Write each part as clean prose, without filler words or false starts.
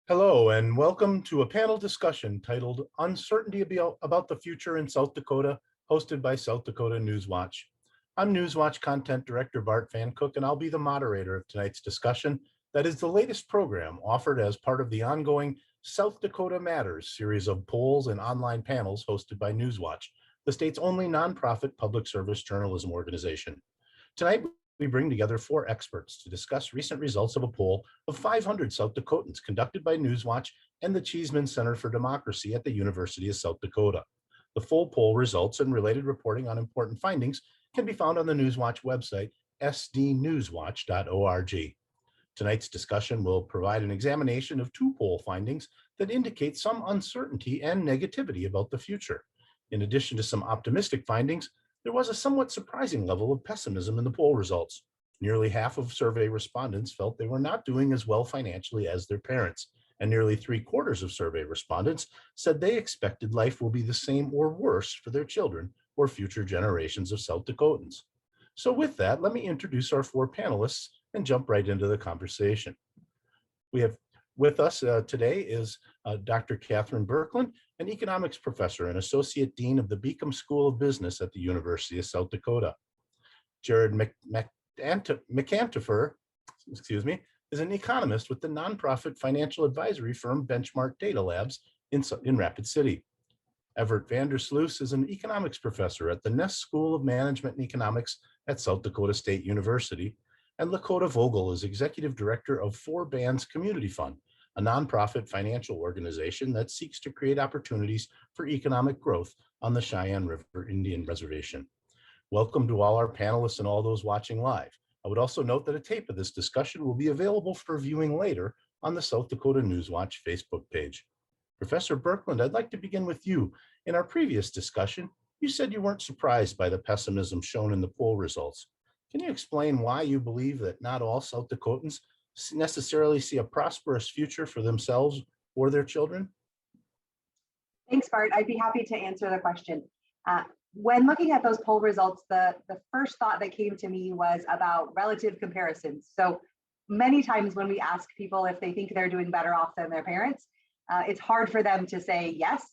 Hello, and welcome to a panel discussion titled Uncertainty About the Future in South Dakota, hosted by South Dakota News Watch. I'm News Watch Content Director Bart Van Cook, and I'll be the moderator of tonight's discussion. That is the latest program offered as part of the ongoing South Dakota Matters series of polls and online panels hosted by News Watch, the state's only nonprofit public service journalism organization. Tonight, we bring together 4 experts to discuss recent results of a poll of 500 South Dakotans conducted by Newswatch and the Cheeseman Center for Democracy at the University of South Dakota. The full poll results and related reporting on important findings can be found on the Newswatch website, sdnewswatch.org. Tonight's discussion will provide an examination of 2 poll findings that indicate some uncertainty and negativity about the future. In addition to some optimistic findings, there was a somewhat surprising level of pessimism in the poll results. Nearly half of survey respondents felt they were not doing as well financially as their parents, and nearly 3/4 of survey respondents said they expected life will be the same or worse for their children or future generations of South Dakotans. So with that, let me introduce our 4 panelists and jump right into the conversation. We have with us today is Dr. Catherine Birkeland, an economics professor and associate dean of the Beacom School of Business at the University of South Dakota. Jared McAntifer, is an economist with the nonprofit financial advisory firm Benchmark Data Labs in Rapid City. Everett Vandersloot is an economics professor at the Ness School of Management and Economics at South Dakota State University. And Lakota Vogel is executive director of Four Bands Community Fund, a nonprofit financial organization that seeks to create opportunities for economic growth on the Cheyenne River Indian Reservation. Welcome to all our panelists and all those watching live. I would also note that a tape of this discussion will be available for viewing later on the South Dakota News Watch Facebook page. Professor Birkeland, I'd like to begin with you. In our previous discussion, you said you weren't surprised by the pessimism shown in the poll results. Can you explain why you believe that not all South Dakotans necessarily see a prosperous future for themselves or their children? Thanks, Bart. I'd be happy to answer the question. When looking at those poll results, the first thought that came to me was about relative comparisons. So many times when we ask people if they think they're doing better off than their parents, it's hard for them to say yes.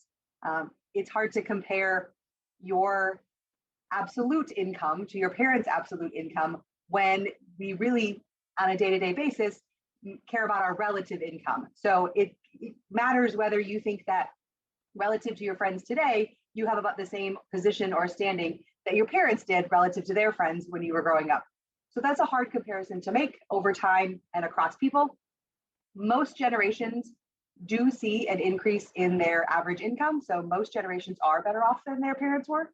It's hard to compare your absolute income to your parents' absolute income when we really, on a day-to-day basis, care about our relative income. So it matters whether you think that relative to your friends today, you have about the same position or standing that your parents did relative to their friends when you were growing up. So that's a hard comparison to make over time and across people. Most generations do see an increase in their average income. So most generations are better off than their parents were.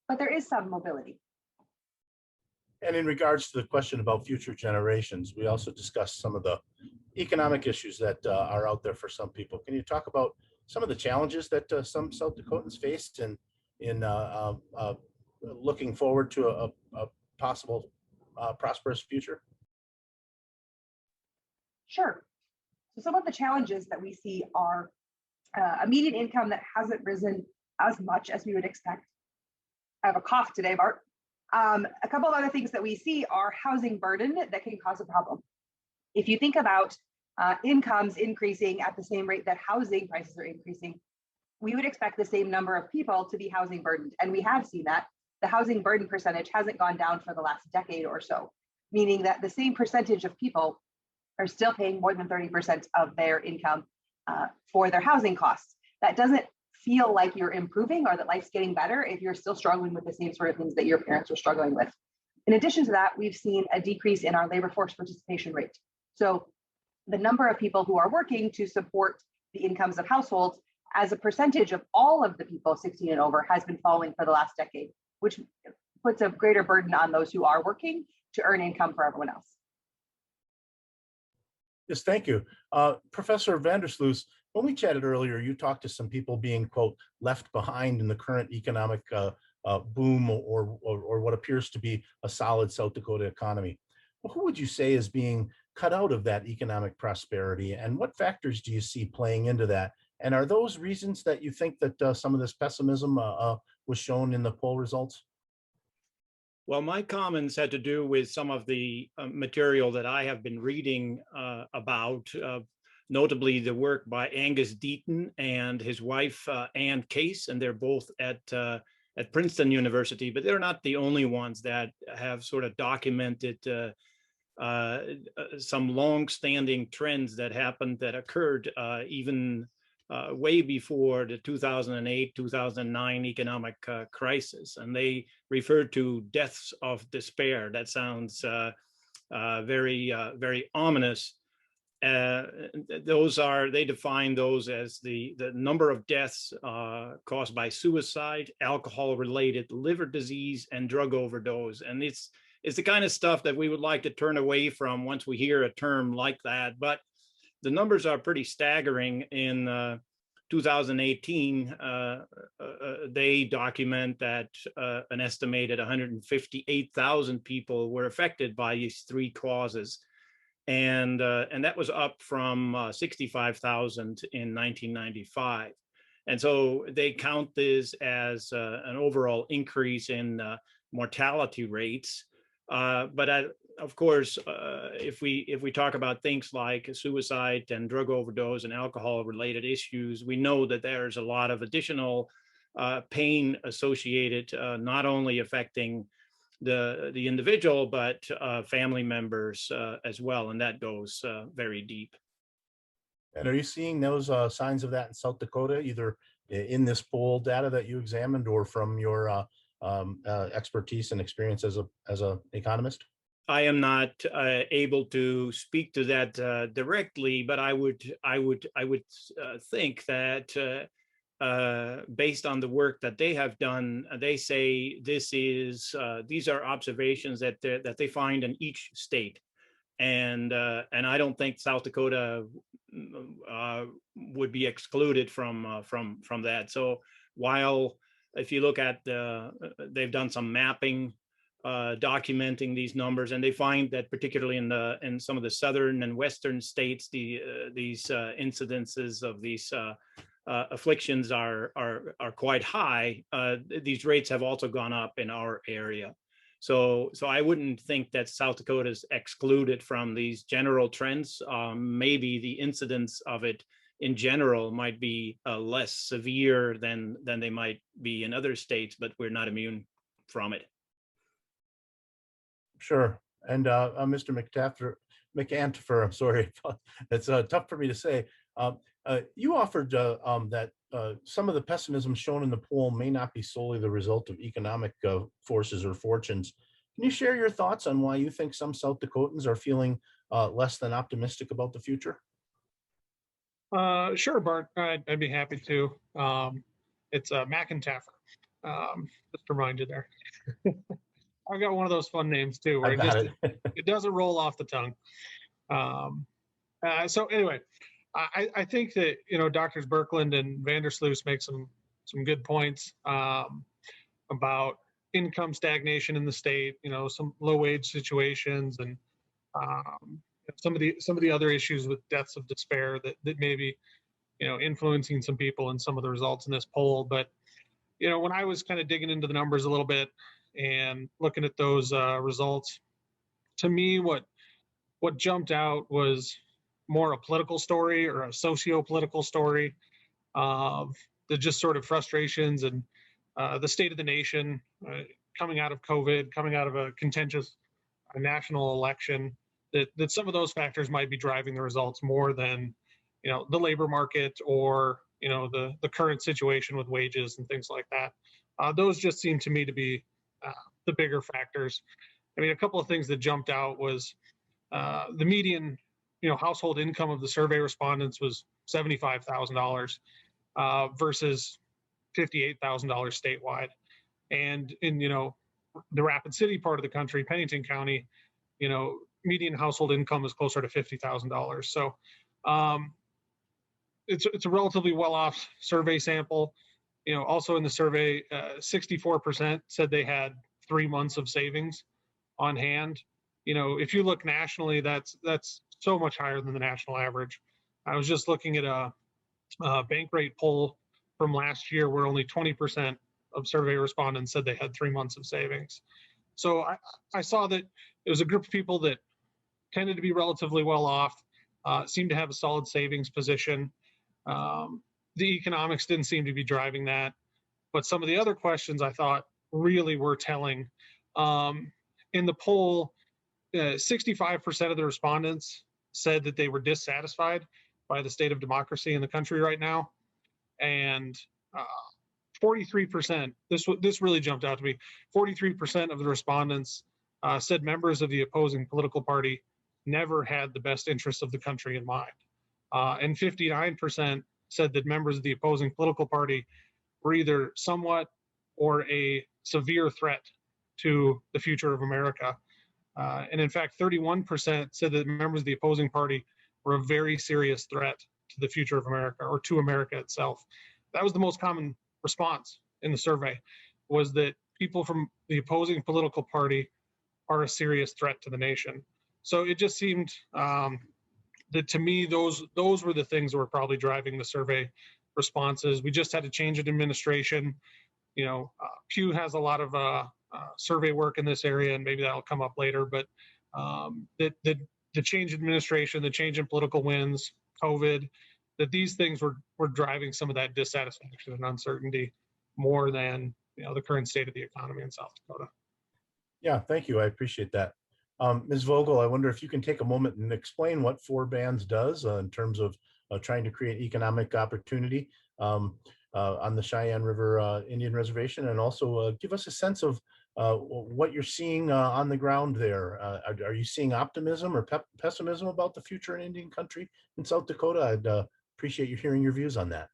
But there is some mobility. And in regards to the question about future generations, we also discussed some of the economic issues that are out there for some people. Can you talk about some of the challenges that some South Dakotans faced in looking forward to a possible prosperous future? Sure. So some of the challenges that we see are a median income that hasn't risen as much as we would expect. I have a cough today, Bart. A couple of other things that we see are housing burden that can cause a problem. If you think about incomes increasing at the same rate that housing prices are increasing, we would expect the same number of people to be housing burdened. And we have seen that. The housing burden percentage hasn't gone down for the last decade or so, meaning that the same percentage of people are still paying more than 30% of their income for their housing costs. That doesn't feel like you're improving or that life's getting better if you're still struggling with the same sort of things that your parents were struggling with. In addition to that, we've seen a decrease in our labor force participation rate. So the number of people who are working to support the incomes of households as a percentage of all of the people 16 and over has been falling for the last decade, which puts a greater burden on those who are working to earn income for everyone else. Yes, thank you. Professor Vandersloot, when we chatted earlier, you talked to some people being, quote, left behind in the current economic boom or what appears to be a solid South Dakota economy. Well, who would you say is being cut out of that economic prosperity, and what factors do you see playing into that? And are those reasons that you think that some of this pessimism was shown in the poll results? Well, my comments had to do with some of the material that I have been reading about notably the work by Angus Deaton and his wife, Ann Case, and they're both at Princeton University, but they're not the only ones that have sort of documented some long-standing trends that happened, that occurred even way before the 2008-2009 economic crisis, and they referred to deaths of despair. That sounds very ominous. They define those as the number of deaths caused by suicide, alcohol-related liver disease, and drug overdose. And it's the kind of stuff that we would like to turn away from once we hear a term like that. But the numbers are pretty staggering. In 2018, they document that an estimated 158,000 people were affected by these three causes. And that was up from 65,000 in 1995. And so they count this as an overall increase in mortality rates. But of course, if we talk about things like suicide and drug overdose and alcohol-related issues, we know that there's a lot of additional pain associated, not only affecting the individual, but family members as well, and that goes very deep. And are you seeing those signs of that in South Dakota, either in this poll data that you examined or from your expertise and experience as an economist? I am not able to speak to that directly, but I would think that based on the work that they have done, they say these are observations that they find in each state, and I don't think South Dakota would be excluded from that. So while if you look at they've done some mapping documenting these numbers, and they find that particularly in some of the southern and western states, these incidences of these afflictions are quite high. These rates have also gone up in our area. So I wouldn't think that South Dakota is excluded from these general trends. Maybe the incidence of it in general might be less severe than they might be in other states, but we're not immune from it. Sure. And Mr. McAntifer, I'm sorry, it's tough for me to say. You offered that some of the pessimism shown in the poll may not be solely the result of economic forces or fortunes. Can you share your thoughts on why you think some South Dakotans are feeling less than optimistic about the future? Sure, Bart. I'd be happy to. It's McIntaffer. Just to remind you there. I've got one of those fun names too, where it doesn't roll off the tongue. So anyway, I think that Doctors Birkeland and Vandersloot make some good points about income stagnation in the state. Some low wage situations, and some of the other issues with deaths of despair that may be influencing some people in some of the results in this poll. But when I was kind of digging into the numbers a little bit and looking at those results, to me what jumped out was more a political story or a socio-political story of the just sort of frustrations and the state of the nation coming out of COVID, coming out of a contentious national election, that some of those factors might be driving the results more than the labor market or the current situation with wages and things like that. Those just seem to me to be the bigger factors. I mean, a couple of things that jumped out was the median household income of the survey respondents was $75,000 versus $58,000 statewide. And in the Rapid City part of the country, Pennington County, median household income is closer to $50,000. So it's a relatively well-off survey sample. Also in the survey, 64% said they had 3 months of savings on hand. If you look nationally, that's so much higher than the national average. I was just looking at a bank rate poll from last year where only 20% of survey respondents said they had 3 months of savings. So I saw that it was a group of people that tended to be relatively well off. seemed to have a solid savings position. The economics didn't seem to be driving that, but some of the other questions I thought really were telling. In the poll, 65% of the respondents said that they were dissatisfied by the state of democracy in the country right now, and 43%, this really jumped out to me, 43% of the respondents said members of the opposing political party never had the best interests of the country in mind. And 59% said that members of the opposing political party were either somewhat or a severe threat to the future of America. And in fact, 31% said that members of the opposing party were a very serious threat to the future of America or to America itself. That was the most common response in the survey, was that people from the opposing political party are a serious threat to the nation. So it just seemed that to me, those were the things that were probably driving the survey responses. We just had a change in administration. You know, Pew has a lot of survey work in this area, and maybe that'll come up later, but the change in administration, the change in political winds, COVID, that these things were driving some of that dissatisfaction and uncertainty more than, you know, the current state of the economy in South Dakota. Yeah, thank you. I appreciate that. Ms. Vogel, I wonder if you can take a moment and explain what Four Bands does in terms of trying to create economic opportunity on the Cheyenne River Indian Reservation, and also give us a sense of what you're seeing on the ground there. Are you seeing optimism or pessimism about the future in Indian country in South Dakota? I'd appreciate you hearing your views on that.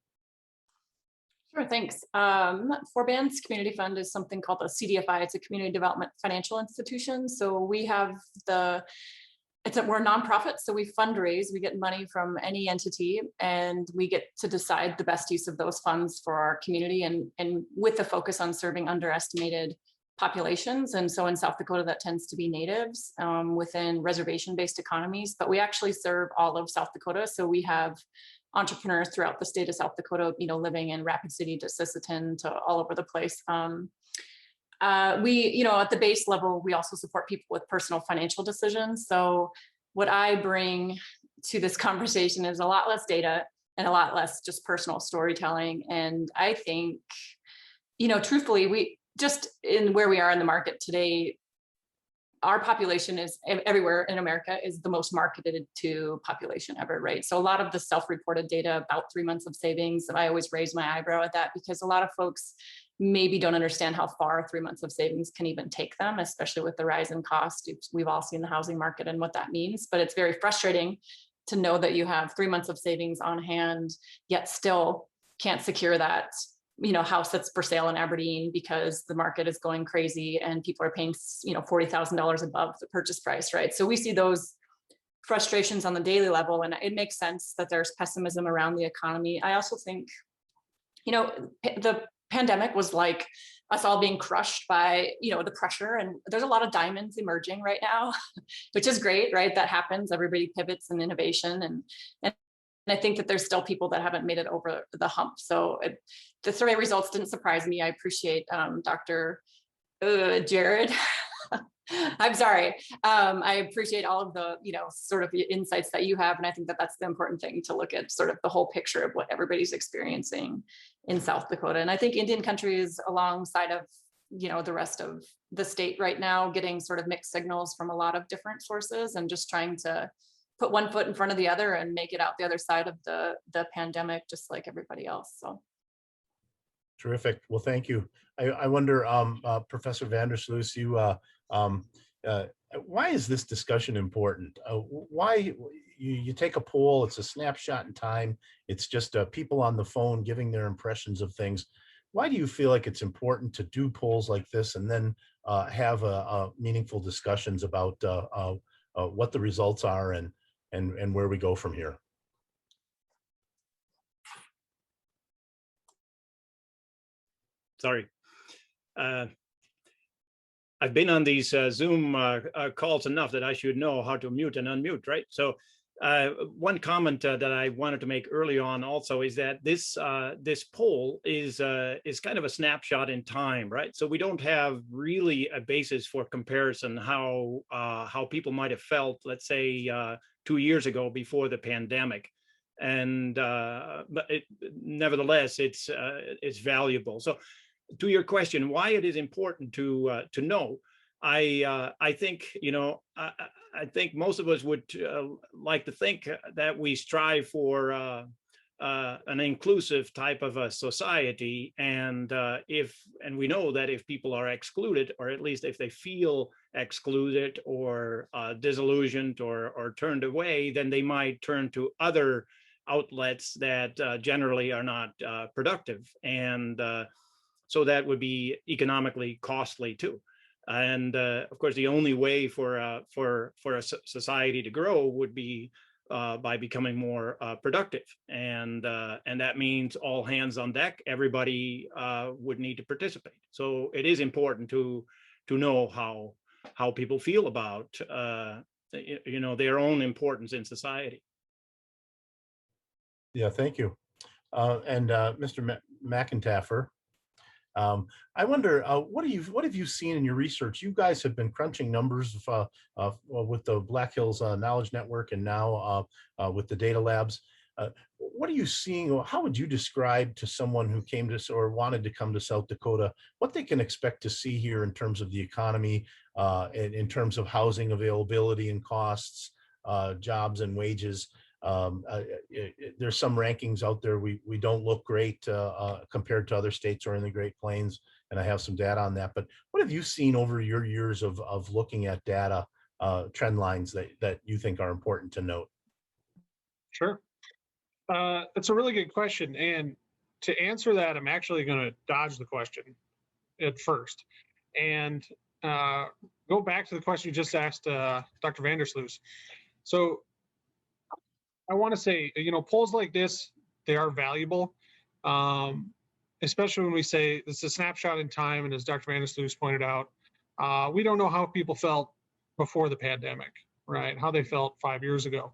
Sure, thanks. Four Bands Community Fund is something called a CDFI. It's a community development financial institution. So we have we're a nonprofit, so we fundraise, we get money from any entity, and we get to decide the best use of those funds for our community, and with the focus on serving underestimated populations. And so in South Dakota, that tends to be natives within reservation-based economies, but we actually serve all of South Dakota. So we have entrepreneurs throughout the state of South Dakota, you know, living in Rapid City to Sisseton to all over the place. We, you know, at the base level, we also support people with personal financial decisions. So what I bring to this conversation is a lot less data and a lot less just personal storytelling. And I think, you know, truthfully, we just in where we are in the market today, our population is everywhere in America is the most marketed to population ever, right? So a lot of the self-reported data about 3 months of savings, I always raise my eyebrow at that, because a lot of folks maybe don't understand how far 3 months of savings can even take them, especially with the rise in cost. We've all seen the housing market and what that means, but it's very frustrating to know that you have 3 months of savings on hand, yet still can't secure that, you know, house that's for sale in Aberdeen because the market is going crazy and people are paying, you know, $40,000 above the purchase price, right? So we see those frustrations on the daily level, and it makes sense that there's pessimism around the economy. I also think, you know, the pandemic was like us all being crushed by, you know, the pressure, and there's a lot of diamonds emerging right now, which is great, right? That happens. Everybody pivots in innovation, and I think that there's still people that haven't made it over the hump. So the survey results didn't surprise me. I appreciate Dr. Jared. I'm sorry. I appreciate all of the, you know, sort of insights that you have. And I think that that's the important thing, to look at sort of the whole picture of what everybody's experiencing in South Dakota. And I think Indian country is alongside of, you know, the rest of the state right now, getting sort of mixed signals from a lot of different sources, and just trying to put one foot in front of the other and make it out the other side of the pandemic, just like everybody else. So. Terrific. Well, thank you. I wonder, Professor Vandersloot, why is this discussion important? Why you take a poll, it's a snapshot in time, it's just people on the phone giving their impressions of things. Why do you feel like it's important to do polls like this and then have meaningful discussions about what the results are and where we go from here? Sorry. I've been on these Zoom calls enough that I should know how to mute and unmute, right? So One comment that I wanted to make early on also is that this poll is kind of a snapshot in time, right? So we don't have really a basis for comparison how people might have felt, let's say 2 years ago before the pandemic, and but nevertheless it's valuable. So to your question, why it is important to know. I think, I think most of us would like to think that we strive for an inclusive type of a society, and we know that if people are excluded, or at least if they feel excluded or disillusioned or turned away, then they might turn to other outlets that generally are not productive, and so that would be economically costly too. And of course, the only way for a society to grow would be by becoming more productive, and that means all hands on deck. Everybody would need to participate. So it is important to know how people feel about their own importance in society. Yeah, thank you. And Mr. McIntaffer, I wonder, what have you seen in your research? You guys have been crunching numbers with the Black Hills Knowledge Network, and now with the data labs. What are you seeing, or how would you describe to someone who came to or wanted to come to South Dakota what they can expect to see here in terms of the economy, in terms of housing availability and costs, jobs and wages? There's some rankings out there. We don't look great compared to other states or in the Great Plains, and I have some data on that. But what have you seen over your years of looking at data, trend lines that you think are important to note? Sure. It's a really good question. And to answer that, I'm actually going to dodge the question at first and go back to the question you just asked Dr. Vandersloot. So I want to say, polls like this, they are valuable, especially when we say it's a snapshot in time. And as Dr. Vandersloot pointed out, we don't know how people felt before the pandemic, right? How they felt 5 years ago.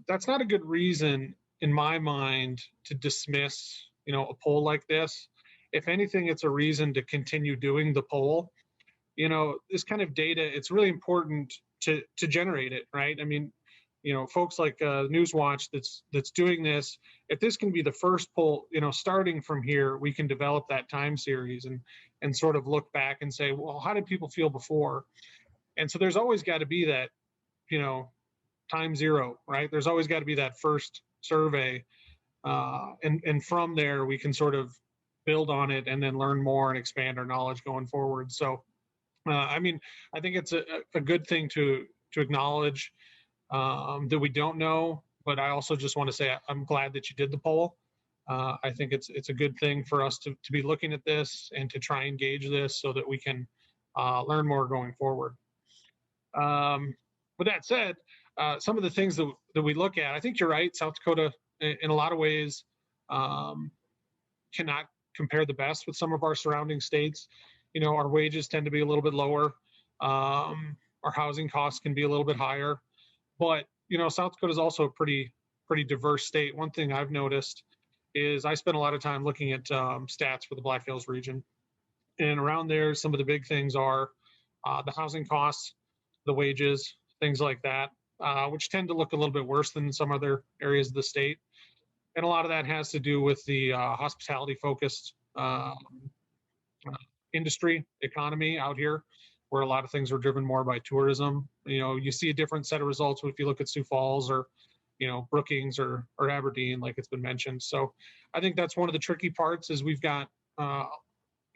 That's not a good reason, in my mind, to dismiss, a poll like this. If anything, it's a reason to continue doing the poll. This kind of data, it's really important to generate it, right? I mean, folks like News Watch that's doing this. If this can be the first poll, starting from here, we can develop that time series and sort of look back and say, well, how did people feel before? And so there's always got to be that, time zero, right? There's always got to be that first survey. And from there, we can sort of build on it and then learn more and expand our knowledge going forward. So, I think it's a good thing to acknowledge that we don't know, but I also just want to say I'm glad that you did the poll. I think it's a good thing for us to be looking at this and to try and gauge this so that we can learn more going forward. With that said, some of the things that we look at, I think you're right. South Dakota, in a lot of ways, cannot compare the best with some of our surrounding states. Our wages tend to be a little bit lower. Our housing costs can be a little bit higher. But, South Dakota is also a pretty diverse state. One thing I've noticed is I spent a lot of time looking at stats for the Black Hills region. And around there, some of the big things are the housing costs, the wages, things like that, which tend to look a little bit worse than some other areas of the state. And a lot of that has to do with the hospitality-focused industry economy out here, where a lot of things are driven more by tourism. You see a different set of results if you look at Sioux Falls or, Brookings or Aberdeen, like it's been mentioned. So I think that's one of the tricky parts is we've got,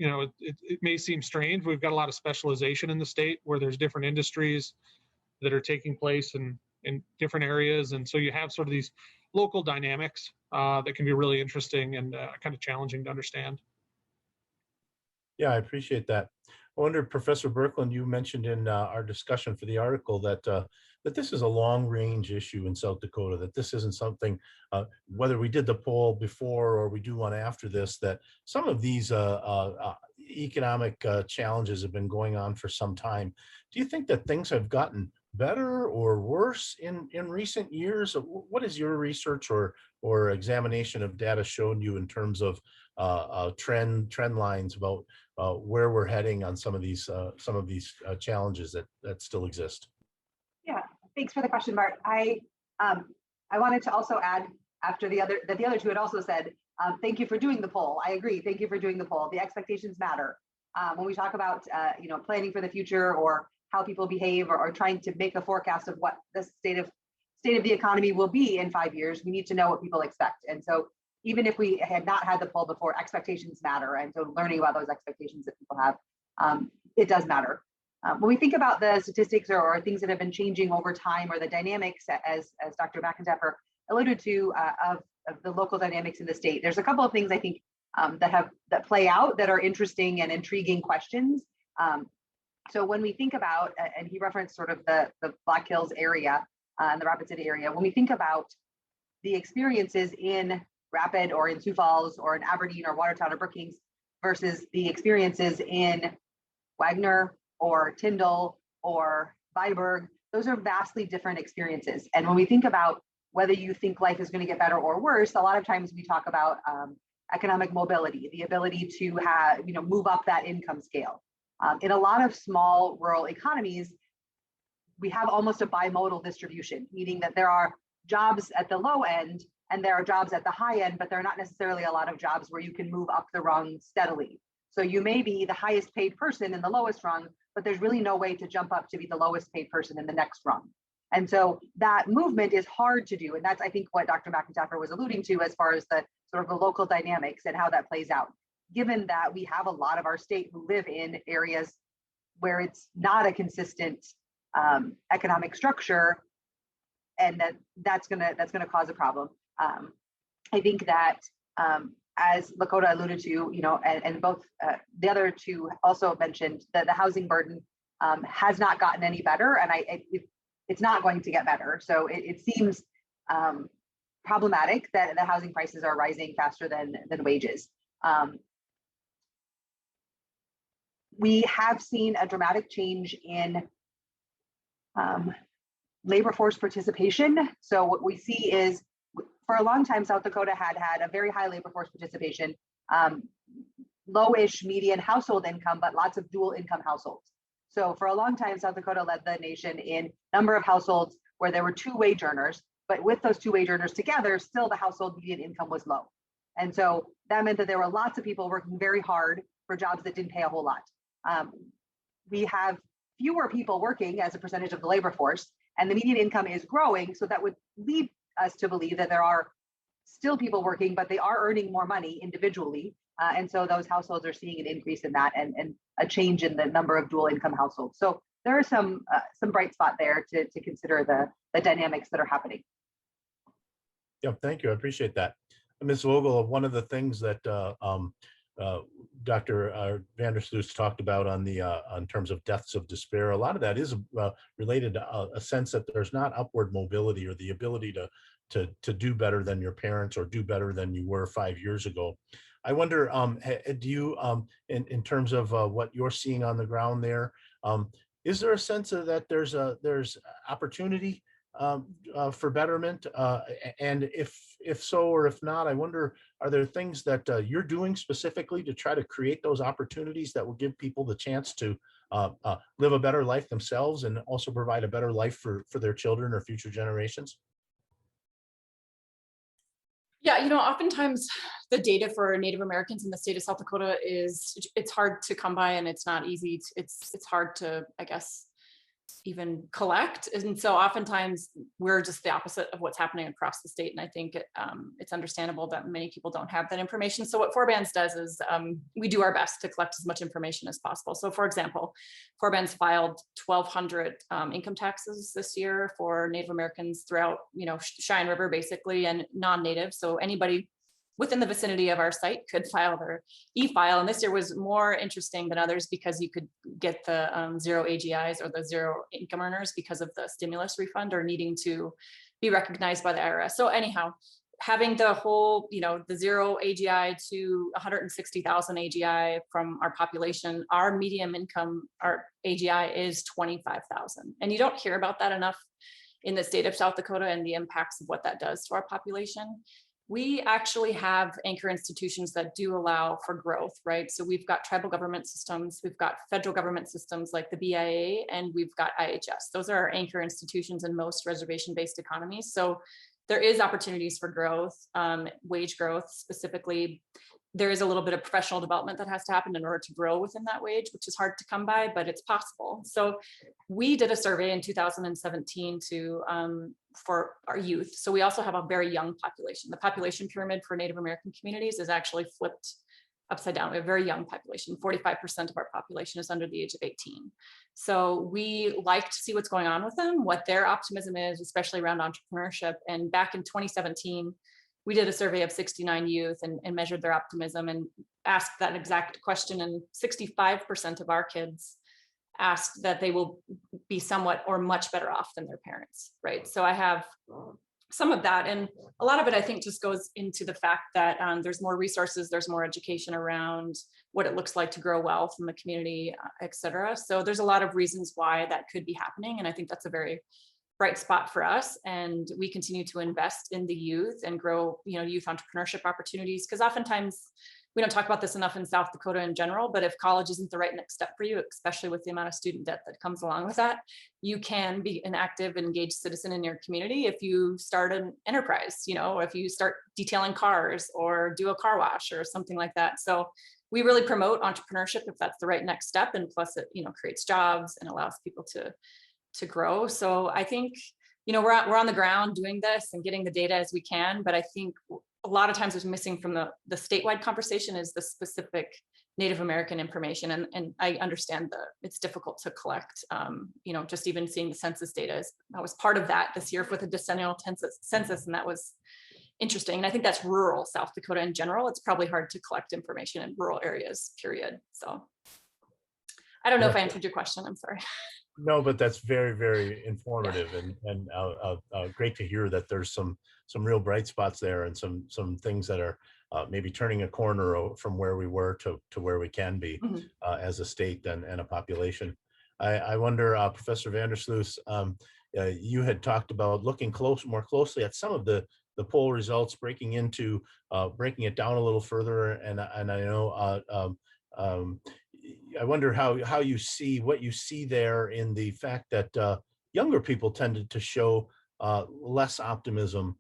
it may seem strange. We've got a lot of specialization in the state where there's different industries that are taking place in different areas. And so you have sort of these local dynamics that can be really interesting and kind of challenging to understand. Yeah, I appreciate that. I wonder, Professor Birkeland, you mentioned in our discussion for the article that that this is a long-range issue in South Dakota, that this isn't something, whether we did the poll before or we do one after this, that some of these economic challenges have been going on for some time. Do you think that things have gotten better or worse in recent years? What is your research or examination of data shown you in terms of trend lines about where we're heading on some of these challenges that still exist? Yeah, thanks for the question, Bart. I wanted to also add after the other two had also said, thank you for doing the poll. I agree. Thank you for doing the poll. The expectations matter. When we talk about planning for the future or how people behave or trying to make a forecast of what the state of the economy will be in 5 years, we need to know what people expect. And so even if we had not had the poll before, expectations matter. And so learning about those expectations that people have, it does matter. When we think about the statistics or things that have been changing over time or the dynamics, as Dr. McIntyre alluded to, of the local dynamics in the state, there's a couple of things I think that play out that are interesting and intriguing questions. So when we think about, and he referenced sort of the Black Hills area and the Rapid City area, when we think about the experiences in Rapid or in Sioux Falls or in Aberdeen or Watertown or Brookings versus the experiences in Wagner or Tyndall or Viborg, those are vastly different experiences. And when we think about whether you think life is going to get better or worse, a lot of times we talk about economic mobility, the ability to have, move up that income scale. In a lot of small rural economies, we have almost a bimodal distribution, meaning that there are jobs at the low end and there are jobs at the high end, but there are not necessarily a lot of jobs where you can move up the rung steadily. So you may be the highest paid person in the lowest rung, but there's really no way to jump up to be the lowest paid person in the next rung. And so that movement is hard to do. And that's, I think, what Dr. McIntyre was alluding to as far as the sort of the local dynamics and how that plays out. Given that we have a lot of our state who live in areas where it's not a consistent economic structure, and that's gonna cause a problem. I think that as Lakota alluded to, and both the other two also mentioned that the housing burden has not gotten any better, and it's not going to get better. So it seems problematic that the housing prices are rising faster than wages. We have seen a dramatic change in labor force participation. So what we see is, for a long time, South Dakota had a very high labor force participation, low-ish median household income, but lots of dual income households. So for a long time, South Dakota led the nation in number of households where there were 2 wage earners, but with those 2 wage earners together, still the household median income was low. And so that meant that there were lots of people working very hard for jobs that didn't pay a whole lot. We have fewer people working as a percentage of the labor force, and the median income is growing. So that would lead us to believe that there are still people working, but they are earning more money individually. And so those households are seeing an increase in that and a change in the number of dual income households. So there are some bright spot there to consider the dynamics that are happening. Yeah, thank you. I appreciate that. Ms. Vogel, one of the things that Dr. Vandersloot talked about on terms of deaths of despair, a lot of that is related to a sense that there's not upward mobility or the ability to do better than your parents or do better than you were 5 years ago. I wonder, do you, in terms of what you're seeing on the ground there, is there a sense of that there's opportunity for betterment? And if so, or if not, I wonder, are there things that you're doing specifically to try to create those opportunities that will give people the chance to live a better life themselves and also provide a better life for their children or future generations? Yeah, oftentimes the data for Native Americans in the state of South Dakota it's hard to come by, and it's not easy. It's hard to, I guess, even collect. And so oftentimes we're just the opposite of what's happening across the state. And I think it's understandable that many people don't have that information. So what Forbands does is we do our best to collect as much information as possible. So for example, Forbands filed 1,200 income taxes this year for Native Americans throughout, Cheyenne River basically, and non-Native. So anybody within the vicinity of our site could file their e-file. And this year was more interesting than others because you could get the zero AGIs or the zero income earners because of the stimulus refund or needing to be recognized by the IRS. So anyhow, having the whole, the 0 AGI to 160,000 AGI from our population, our median income, our AGI is 25,000. And you don't hear about that enough in the state of South Dakota and the impacts of what that does to our population. We actually have anchor institutions that do allow for growth, right? So we've got tribal government systems, we've got federal government systems like the BIA, and we've got IHS. Those are our anchor institutions in most reservation-based economies. So there is opportunities for growth, wage growth specifically. There is a little bit of professional development that has to happen in order to grow within that wage, which is hard to come by, but it's possible. So we did a survey in 2017 for our youth. So we also have a very young population. The population pyramid for Native American communities is actually flipped upside down. We have a very young population. 45% of our population is under the age of 18. So we like to see what's going on with them, what their optimism is, especially around entrepreneurship. And back in 2017, we did a survey of 69 youth and measured their optimism and asked that exact question. And 65% of our kids asked that they will be somewhat or much better off than their parents, right? So I have some of that. And a lot of it, I think, just goes into the fact that there's more resources, there's more education around what it looks like to grow wealth in the community, et cetera. So there's a lot of reasons why that could be happening. And I think that's a very bright spot for us. And we continue to invest in the youth and grow, youth entrepreneurship opportunities. Because oftentimes we don't talk about this enough in South Dakota in general, but if college isn't the right next step for you, especially with the amount of student debt that comes along with that, you can be an active, engaged citizen in your community if you start an enterprise, if you start detailing cars or do a car wash or something like that. So we really promote entrepreneurship if that's the right next step. And plus it, creates jobs and allows people to grow. So I think, we're on the ground doing this and getting the data as we can, but I think a lot of times what's missing from the statewide conversation is the specific Native American information. And I understand that it's difficult to collect, just even seeing the census data. I was part of that this year with the decennial census, and that was interesting. And I think that's rural South Dakota in general. It's probably hard to collect information in rural areas, period. So I don't know if I answered your question, I'm sorry. No, but that's very, very informative, and great to hear that there's some real bright spots there, and some things that are maybe turning a corner from where we were to where we can be as a state and a population. I wonder, Professor Vandersloot, you had talked about looking more closely at some of the poll results, breaking it down a little further, and I know. I wonder how you see what you see there in the fact that younger people tended to show less optimism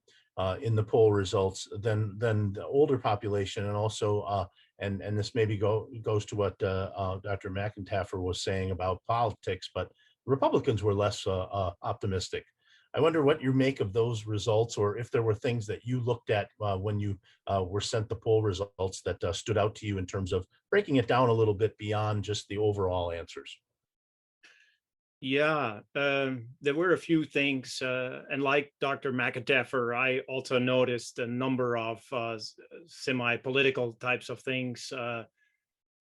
in the poll results than the older population, and also and this maybe goes to what Dr. McIntaffer was saying about politics, but Republicans were less optimistic. I wonder what you make of those results, or if there were things that you looked at when you were sent the poll results that stood out to you in terms of breaking it down a little bit beyond just the overall answers. Yeah, there were a few things, and like Dr. McIntaffer, I also noticed a number of semi-political types of things. The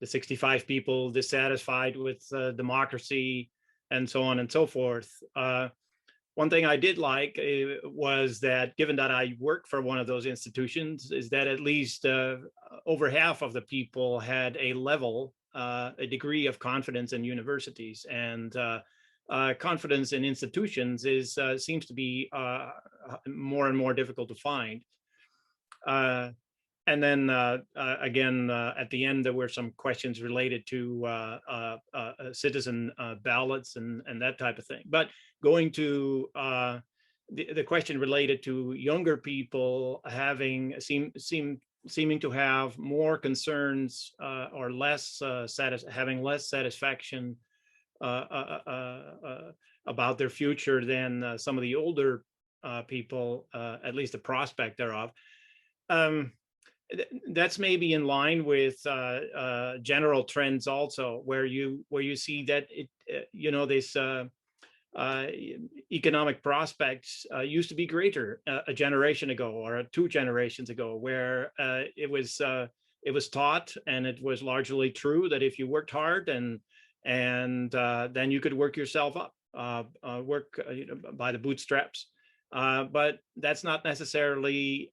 65 people dissatisfied with democracy, and so on and so forth. One thing I did like was that, given that I work for one of those institutions, is that at least over half of the people had a degree of confidence in universities, and confidence in institutions seems to be more and more difficult to find. And then again, at the end, there were some questions related to citizen ballots and that type of thing. But going to the question related to younger people seeming to have more concerns or having less satisfaction about their future than some of the older people, at least the prospect thereof. That's maybe in line with general trends also, where you see that this economic prospects used to be greater a generation ago or 2 generations ago, where it was taught, and it was largely true, that if you worked hard and then you could work yourself up, work by the bootstraps. But that's not necessarily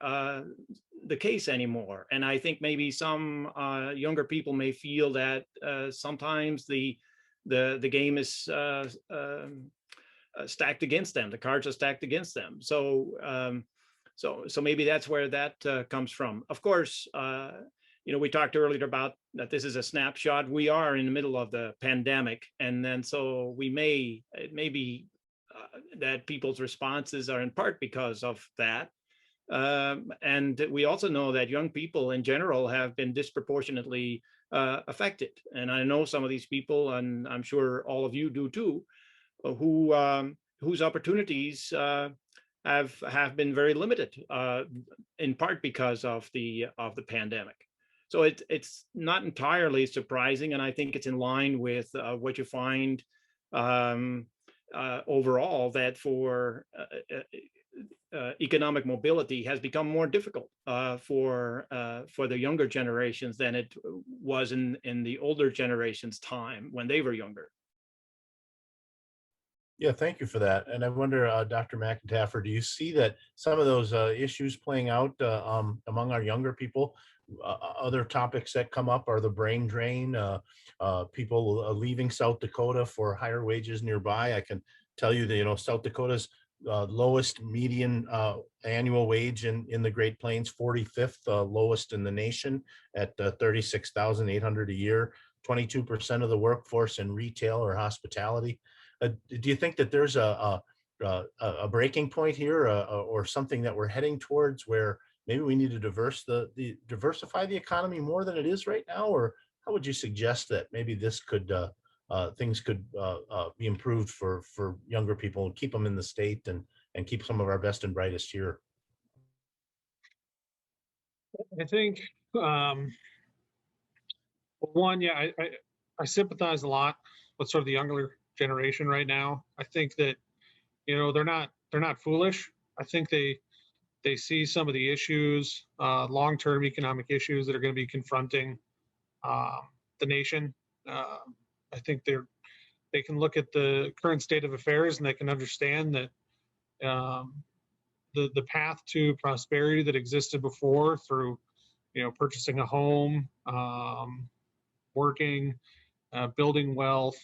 the case anymore. And I think maybe some younger people may feel that sometimes the game is stacked against them. The cards are stacked against them. So maybe that's where that comes from. Of course, we talked earlier about that this is a snapshot. We are in the middle of the pandemic, and then so it may be that people's responses are in part because of that. And we also know that young people in general have been disproportionately affected. And I know some of these people, and I'm sure all of you do too, whose opportunities have been very limited, in part because of the pandemic. So it's not entirely surprising, and I think it's in line with what you find overall, that for economic mobility has become more difficult for the younger generations than it was in the older generations' time when they were younger. Yeah, thank you for that. And I wonder, Dr. McIntaffer, do you see that some of those issues playing out among our younger people? Other topics that come up are the brain drain, people leaving South Dakota for higher wages nearby. I can tell you that, South Dakota's lowest median annual wage in the Great Plains, 45th lowest in the nation at $36,800 a year, 22% of the workforce in retail or hospitality. Do you think that there's a breaking point here, or something that we're heading towards where maybe we need to diversify the economy more than it is right now? Or how would you suggest that maybe this could things could be improved for younger people and keep them in the state and keep some of our best and brightest here? I think one, yeah, I sympathize a lot with sort of the younger generation right now. I think that they're not foolish. I think they see some of the issues, long-term economic issues that are going to be confronting the nation. I think they can look at the current state of affairs and they can understand that the path to prosperity that existed before through purchasing a home, working, building wealth,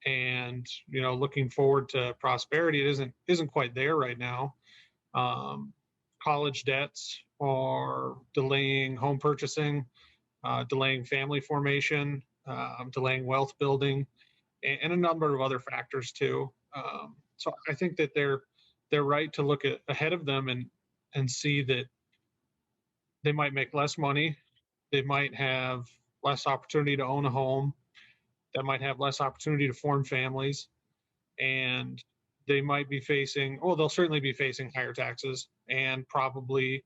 and looking forward to prosperity, it isn't quite there right now. College debts are delaying home purchasing, delaying family formation, delaying wealth building, and a number of other factors too. So I think that they're right to look ahead of them and see that they might make less money, they might have less opportunity to own a home, that might have less opportunity to form families, and they might be they'll certainly be facing higher taxes and probably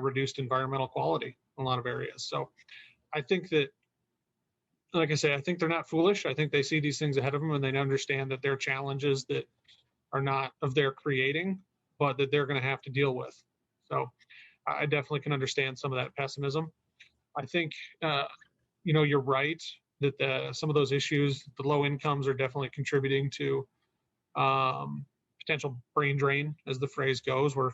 reduced environmental quality in a lot of areas. So I think that, like I say, I think they're not foolish. I think they see these things ahead of them and they understand that they're challenges that are not of their creating, but that they're going to have to deal with. So I definitely can understand some of that pessimism. I think, you're right that some of those issues, the low incomes, are definitely contributing to potential brain drain, as the phrase goes, where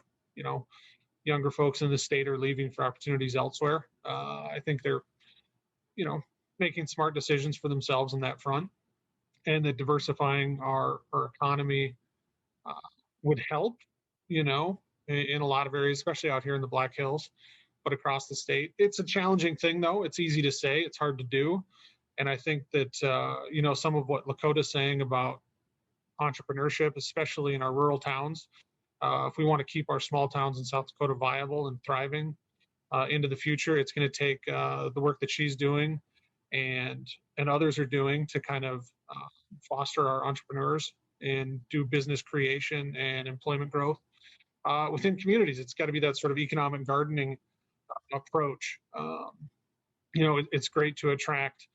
younger folks in the state are leaving for opportunities elsewhere. I think they're making smart decisions for themselves on that front, and that diversifying our economy would help in a lot of areas, especially out here in the Black Hills, but across the state. It's a challenging thing, though. It's easy to say, it's hard to do. And I think that some of what Lakota's saying about entrepreneurship, especially in our rural towns, if we want to keep our small towns in South Dakota viable and thriving into the future, it's going to take the work that she's doing and others are doing to kind of foster our entrepreneurs and do business creation and employment growth within communities. It's got to be that sort of economic gardening approach. It's great to attract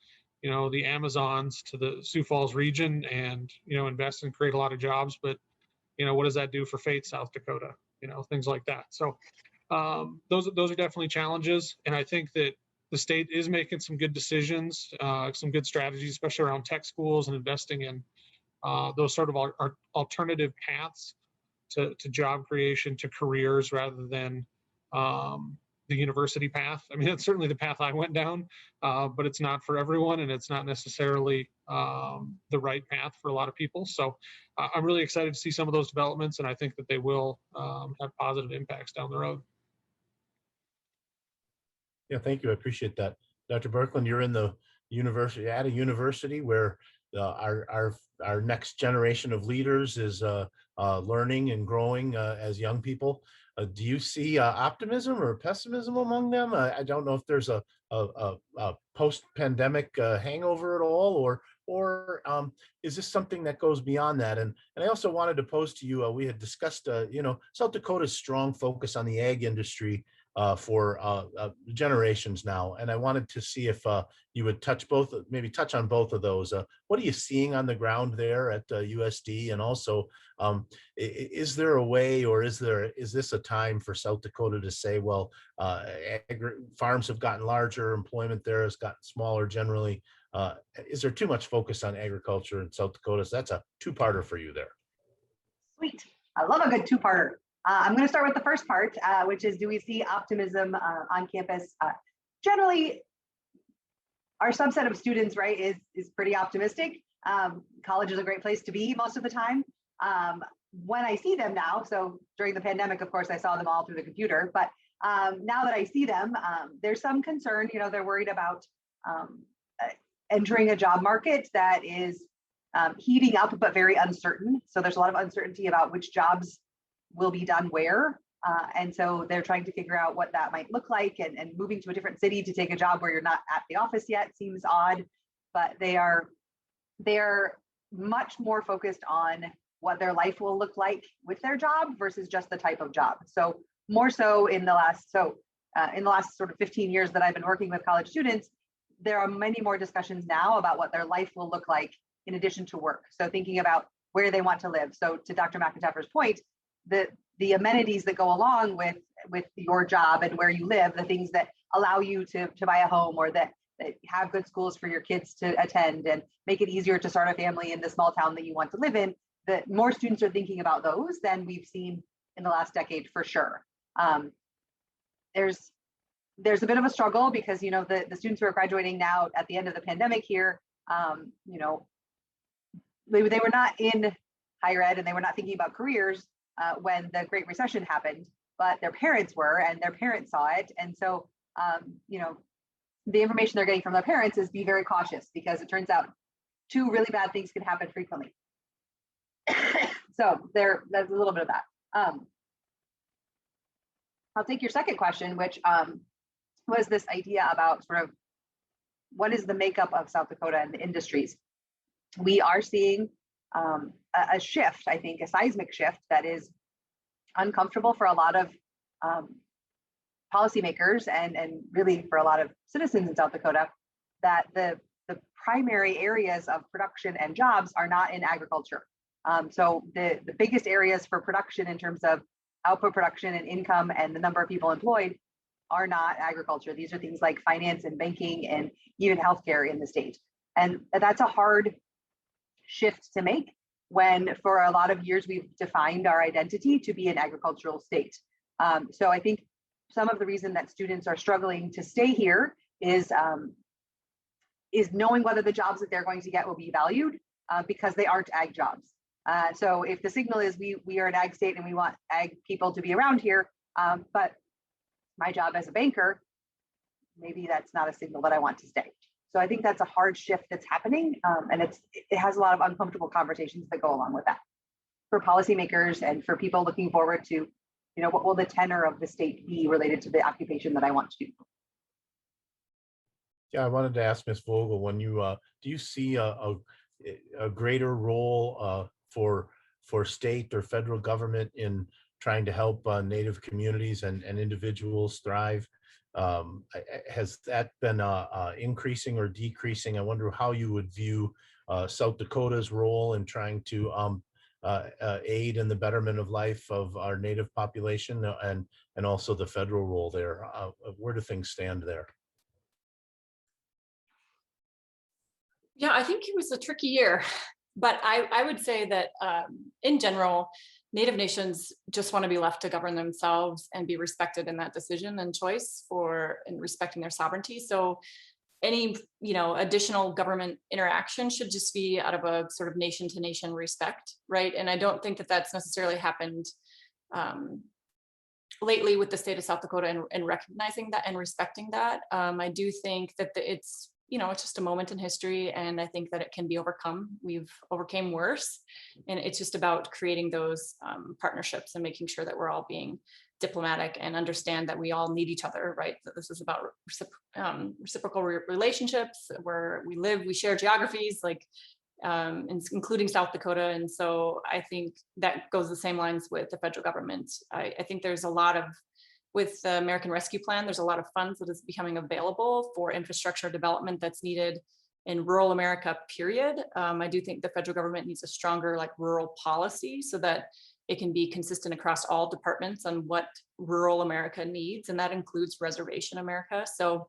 the Amazons to the Sioux Falls region and invest and create a lot of jobs, but what does that do for Fate, South Dakota? Things like that. So those are definitely challenges, and I think that the state is making some good decisions, some good strategies, especially around tech schools and investing in those sort of alternative paths to job creation, to careers, rather than the university path. I mean, that's certainly the path I went down, but it's not for everyone, and it's not necessarily the right path for a lot of people. So I'm really excited to see some of those developments, and I think that they will have positive impacts down the road. Yeah, thank you. I appreciate that. Dr. Birkeland, you're in the university, at a university where our next generation of leaders is learning and growing as young people. Do you see optimism or pessimism among them? I don't know if there's a post-pandemic hangover at all, or is this something that goes beyond that? And I also wanted to pose to you, we had discussed, South Dakota's strong focus on the ag industry for generations now. And I wanted to see if you would maybe touch on both of those. What are you seeing on the ground there at USD? And also, is there a way, or is this a time for South Dakota to say, well, farms have gotten larger, employment there has gotten smaller generally. Is there too much focus on agriculture in South Dakota? So that's a two-parter for you there. Sweet. I love a good two-parter. I'm going to start with the first part, which is, do we see optimism on campus? Generally, our subset of students, right, is pretty optimistic. College is a great place to be most of the time. When I see them now, so during the pandemic, of course, I saw them all through the computer, but now that I see them, there's some concern. They're worried about entering a job market that is heating up, but very uncertain. So there's a lot of uncertainty about which jobs will be done where. And so they're trying to figure out what that might look like, and moving to a different city to take a job where you're not at the office yet seems odd, but they're much more focused on what their life will look like with their job versus just the type of job. So more so in the last sort of 15 years that I've been working with college students, there are many more discussions now about what their life will look like in addition to work. So thinking about where they want to live. So to Dr. McIntyre's point, the amenities that go along with your job and where you live, the things that allow you to buy a home, or that have good schools for your kids to attend and make it easier to start a family in the small town that you want to live in, that more students are thinking about those than we've seen in the last decade for sure. There's a bit of a struggle because, the students who are graduating now at the end of the pandemic here, they were not in higher ed and they were not thinking about careers when the Great Recession happened, but their parents were, and their parents saw it. And so, the information they're getting from their parents is be very cautious, because it turns out two really bad things can happen frequently. So there's a little bit of that. I'll take your second question, which was this idea about sort of what is the makeup of South Dakota and the industries. We are seeing a shift, I think, a seismic shift that is uncomfortable for a lot of policymakers and really for a lot of citizens in South Dakota, that the primary areas of production and jobs are not in agriculture. So the biggest areas for production in terms of output production and income and the number of people employed are not agriculture. These are things like finance and banking and even healthcare in the state. And that's a hard shift to make when for a lot of years we've defined our identity to be an agricultural state. So I think some of the reason that students are struggling to stay here is knowing whether the jobs that they're going to get will be valued because they aren't ag jobs. So if the signal is we are an ag state and we want ag people to be around here, but my job as a banker, maybe that's not a signal that I want to stay. So I think that's a hard shift that's happening, and it has a lot of uncomfortable conversations that go along with that for policymakers and for people looking forward to, what will the tenor of the state be related to the occupation that I want to do. Yeah, I wanted to ask Ms. Vogel, when you do you see a greater role for state or federal government in trying to help Native communities and individuals thrive? Has that been increasing or decreasing? I wonder how you would view South Dakota's role in trying to aid in the betterment of life of our Native population, and also the federal role there. Where do things stand there? Yeah, I think it was a tricky year, but I would say that in general, Native nations just want to be left to govern themselves and be respected in that decision and choice in respecting their sovereignty. So any, additional government interaction should just be out of a sort of nation to nation respect, right? And I don't think that that's necessarily happened lately with the state of South Dakota and recognizing that and respecting that. I do think that it's just a moment in history, and I think that it can be overcome. We've overcame worse, and it's just about creating those partnerships and making sure that we're all being diplomatic and understand that we all need each other, right? That this is about reciprocal relationships where we live, we share geographies, including South Dakota. And so I think that goes the same lines with the federal government. I think there's a lot of, with the American Rescue Plan, there's a lot of funds that is becoming available for infrastructure development that's needed in rural America, period. I do think the federal government needs a stronger rural policy so that it can be consistent across all departments on what rural America needs. And that includes reservation America. So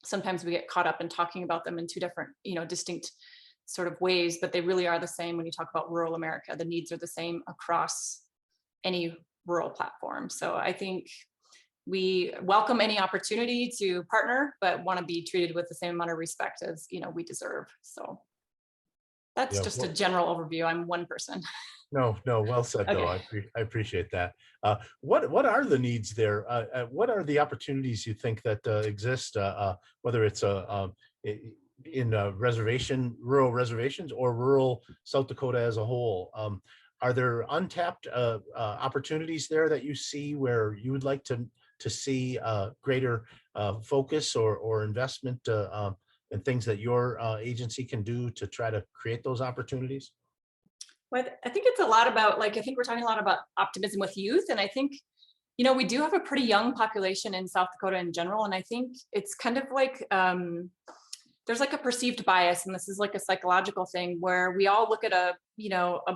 sometimes we get caught up in talking about them in two different, distinct sort of ways, but they really are the same when you talk about rural America. The needs are the same across any rural platform. So I think we welcome any opportunity to partner, but want to be treated with the same amount of respect as we deserve. So that's just a general overview. I'm one person. No, well said, though. Okay. I appreciate that. What are the needs there? What are the opportunities you think that exist, whether it's in rural reservations or rural South Dakota as a whole? Are there untapped opportunities there that you see where you would like to see greater focus or investment and things that your agency can do to try to create those opportunities? Well, I think it's a lot about, I think we're talking a lot about optimism with youth. And I think, we do have a pretty young population in South Dakota in general. And I think it's kind of there's a perceived bias, and this is a psychological thing where we all look at a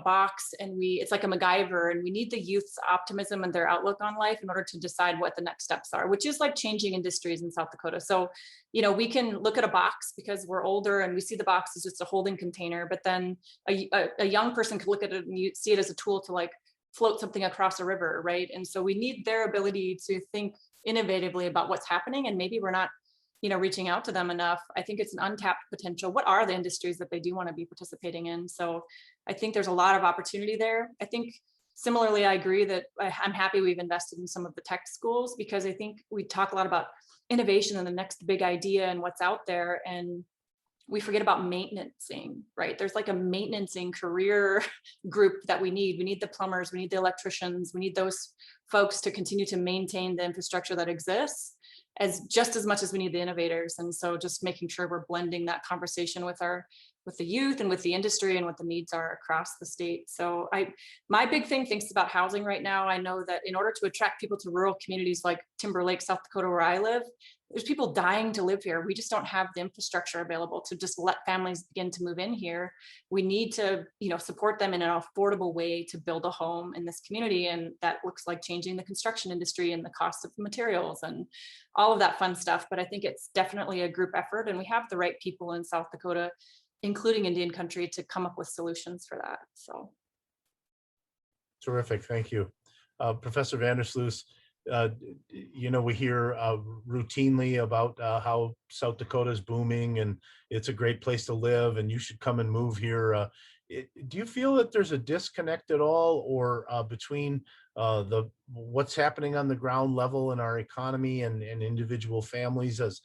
box and it's like a MacGyver, and we need the youth's optimism and their outlook on life in order to decide what the next steps are, which is changing industries in South Dakota. So, we can look at a box because we're older and we see the box as just a holding container, but then a young person could look at it and you see it as a tool to float something across a river, right? And so we need their ability to think innovatively about what's happening, and maybe we're not reaching out to them enough. I think it's an untapped potential. What are the industries that they do want to be participating in? So I think there's a lot of opportunity there. I think similarly, I agree that I'm happy we've invested in some of the tech schools, because I think we talk a lot about innovation and the next big idea and what's out there, and we forget about maintenancing, right? There's a maintenancing career group that we need. We need the plumbers, we need the electricians, we need those folks to continue to maintain the infrastructure that exists just as much as we need the innovators. And so just making sure we're blending that conversation with the youth and with the industry and what the needs are across the state. So my big thing thinks about housing right now. I know that in order to attract people to rural communities like Timber Lake, South Dakota, where I live, there's people dying to live here. We just don't have the infrastructure available to just let families begin to move in here. We need to, support them in an affordable way to build a home in this community. And that looks like changing the construction industry and the cost of materials and all of that fun stuff. But I think it's definitely a group effort, and we have the right people in South Dakota, including Indian country, to come up with solutions for that. So. Terrific. Thank you. Professor Vandersloot, we hear routinely about how South Dakota is booming and it's a great place to live and you should come and move here. Do you feel that there's a disconnect at all, or between what's happening on the ground level in our economy and individual families as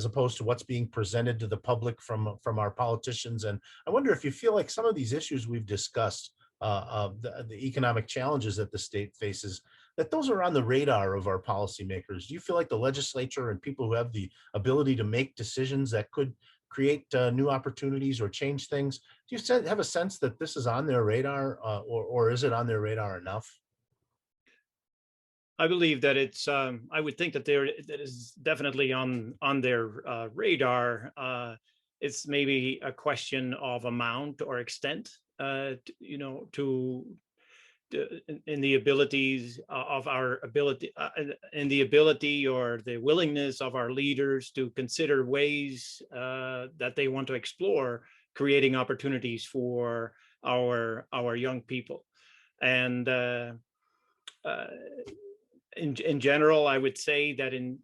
opposed to what's being presented to the public from our politicians? And I wonder if you feel like some of these issues we've discussed, the economic challenges that the state faces, that those are on the radar of our policymakers. Do you feel like the legislature and people who have the ability to make decisions that could create new opportunities or change things, do you have a sense that this is on their radar, or is it on their radar enough? I believe that it's, I would think that that is definitely on their radar. It's maybe a question of amount or extent, in the abilities of our ability, in the ability or the willingness of our leaders to consider ways that they want to explore creating opportunities for our young people. And in general, I would say that in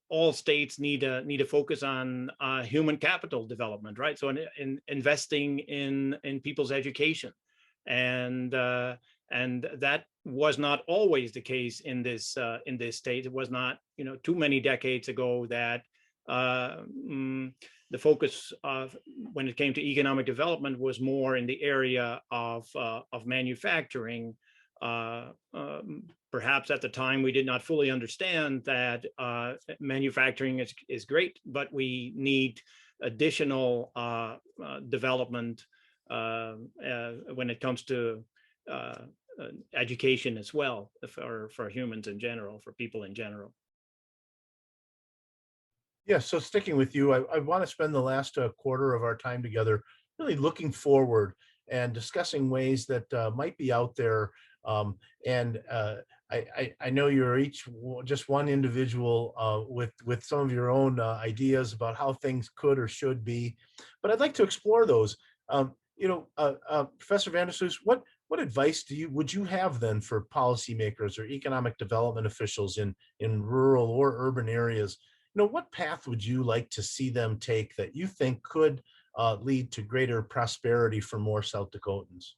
all states need to focus on human capital development, right? So in investing in people's education, and that was not always the case in this state. It was not, too many decades ago that the focus of when it came to economic development was more in the area of manufacturing. Perhaps at the time we did not fully understand that manufacturing is great, but we need additional development when it comes to education as well, for humans in general, for people in general. Yeah, so sticking with you, I want to spend the last quarter of our time together really looking forward and discussing ways that might be out there. And I know you're each just one individual with some of your own ideas about how things could or should be, but I'd like to explore those. Professor Vandersloot, what advice would you have then for policymakers or economic development officials in rural or urban areas? What path would you like to see them take that you think could lead to greater prosperity for more South Dakotans?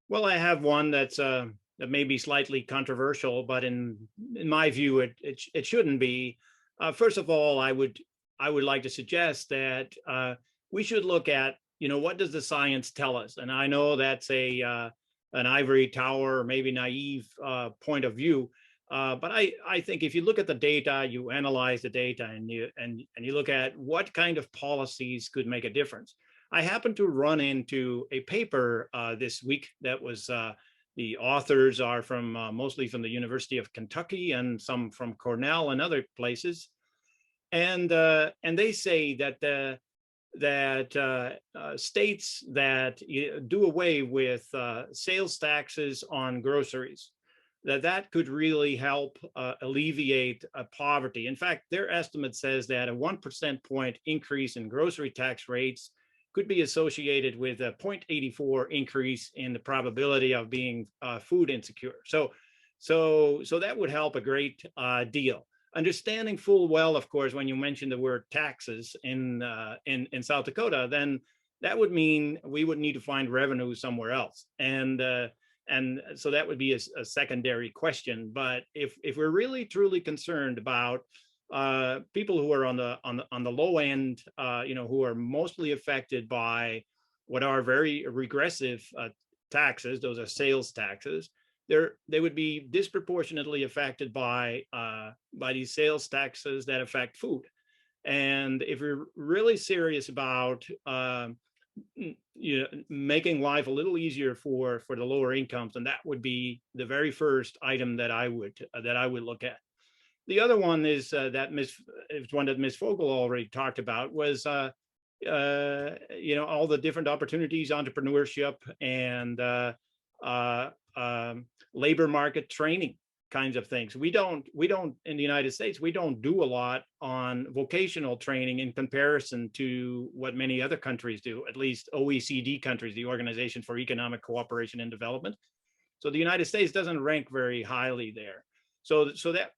Well, I have one that may be slightly controversial, but in my view, it shouldn't be. First of all, I would like to suggest that we should look at, what does the science tell us? And I know that's an ivory tower, or maybe naive point of view. But I think if you look at the data, you analyze the data, and you look at what kind of policies could make a difference. I happened to run into a paper this week that was the authors are from mostly from the University of Kentucky and some from Cornell and other places, and they say that states that do away with sales taxes on groceries, that could really help alleviate poverty. In fact, their estimate says that a 1% point increase in grocery tax rates could be associated with a 0.84 increase in the probability of being food insecure. So that would help a great deal. Understanding full well, of course, when you mention the word taxes in South Dakota, then that would mean we would need to find revenue somewhere else. And so that would be a secondary question. But if we're really truly concerned about people who are on the low end, who are mostly affected by what are very regressive taxes, those are sales taxes, they would be disproportionately affected by these sales taxes that affect food. And if we're really serious about making life a little easier for the lower incomes, and that would be the very first item that I would look at. The other one is one that Ms. Fogel already talked about, was all the different opportunities, entrepreneurship, and labor market training kinds of things. We don't in the United States, we don't do a lot on vocational training in comparison to what many other countries do, at least OECD countries, the Organization for Economic Cooperation and Development. So the United States doesn't rank very highly there. So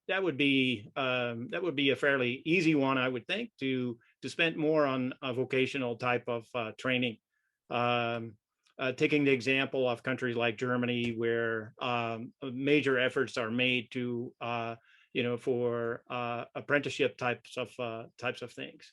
that would be a fairly easy one, I would think, to spend more on a vocational type of training. Taking the example of countries like Germany, where major efforts are made to, for apprenticeship types of things.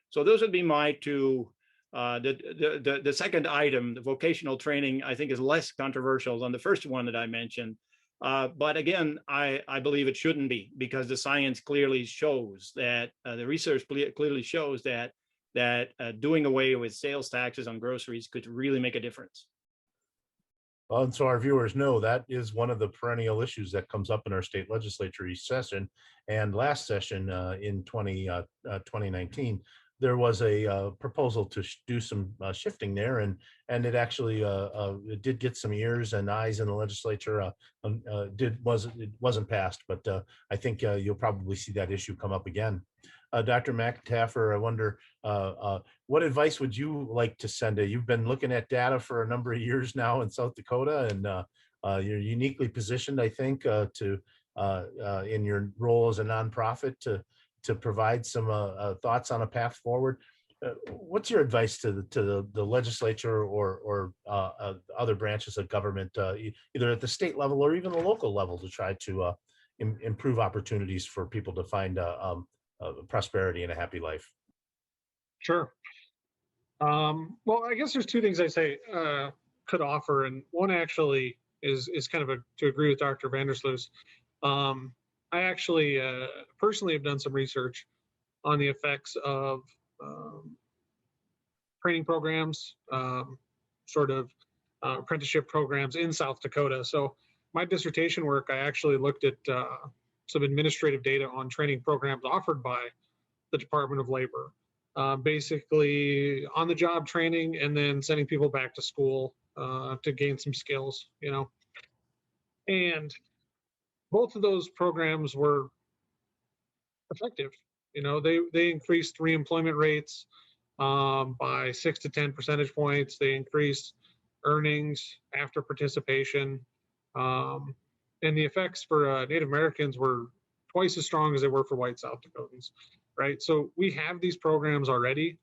So those would be my two. The second item, the vocational training, I think is less controversial than the first one that I mentioned. But again, I believe it shouldn't be, because the science clearly shows that the research clearly shows that doing away with sales taxes on groceries could really make a difference. Well, and so our viewers know that is one of the perennial issues that comes up in our state legislature each session. And last session in 2019 there was a proposal to do some shifting there, and it actually it did get some ears and eyes in the legislature. It wasn't passed, but I think you'll probably see that issue come up again. Dr. McTaffer, I wonder what advice would you like to send? You've been looking at data for a number of years now in South Dakota, and you're uniquely positioned, I think, to in your role as a nonprofit to provide some thoughts on a path forward. What's your advice to the legislature or other branches of government, either at the state level or even the local level, to try to improve opportunities for people to find prosperity and a happy life? Sure. Well, I guess there's two things I say could offer, and one actually is kind of to agree with Dr. Vandersloot. I actually personally have done some research on the effects of training programs, sort of apprenticeship programs in South Dakota. So my dissertation work, I actually looked at some administrative data on training programs offered by the Department of Labor. Basically on-the-job training and then sending people back to school to gain some skills, And both of those programs were effective. They increased reemployment rates by 6 to 10 percentage points. They increased earnings after participation. And the effects for Native Americans were twice as strong as they were for white South Dakotans, right? So we have these programs already.